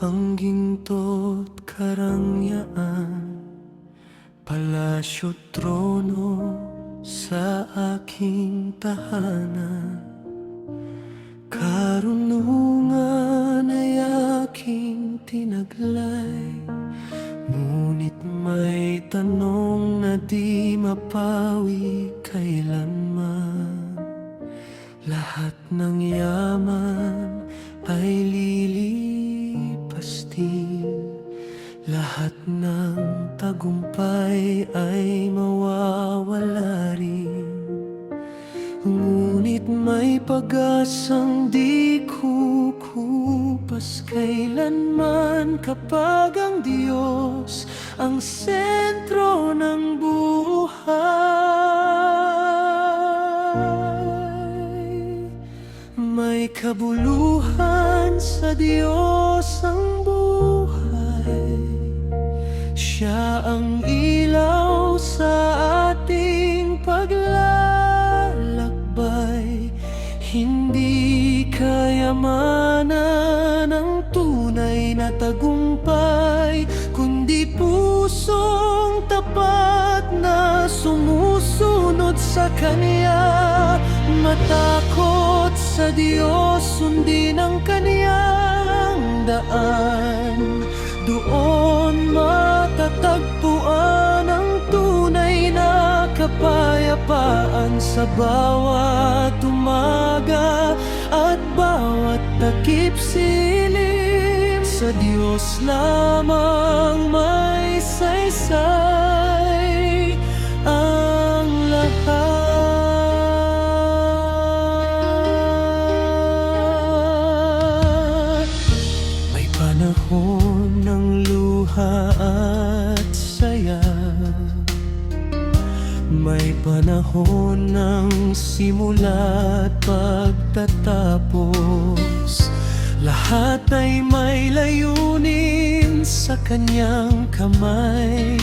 Ang ginto't karangyaan, palasyo't trono sa aking tahanan. Karunungan ay aking tinaglay, ngunit may tanong na di mapawi kailanman. Lahat ng yaman ay lilipas din, lahat ng tagumpay ay mawawala rin. Ngunit may pag-asang di kukupas kailanman, kapag ang Diyos ang sentro ng buhay. May kabuluhan sa Diyos ang buhay. Siya ang ilaw sa ating paglalakbay. Hindi kayamanan ang tunay na tagumpay, kundi pusong tapat na sumusunod sa Kanya. Matakot sa Diyos, sundin ang Kaniyang daan. Doon matatagpuan ang tunay na kapayapaan sa bawat umaga at bawat takip silim. Sa Diyos lamang may saysay ang lahat. May panahon ng luha at saya, may panahon ng simula at pagtatapos. Lahat ay may layunin sa Kanyang kamay,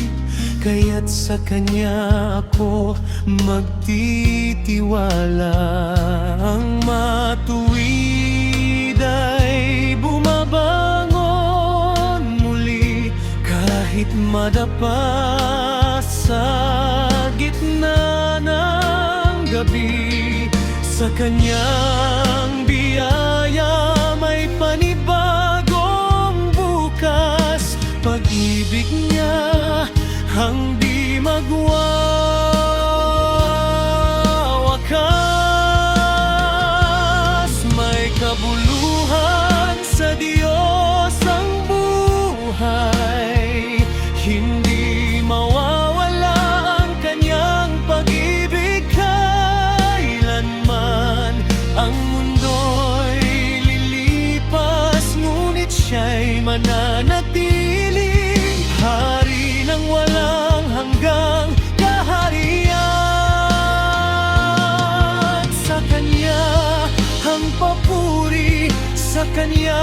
kaya't sa Kanya ako magtitiwala. Ang matuwid ay bumabangon muli, kahit madapa sa gitna ng gabi. Sa Kanyang biyaya may panibagong bukas, pag-ibig niya ang di magwawakas. May kabuluhan sa Diyos ang buhay, hindi mawawala ang Kanyang pag-ibig kailanman. Ang mundo'y lilipas, ngunit siya'y mananatili, hari ng walang hanggang kaharian. Sa Kanya ang papuri, sa Kanya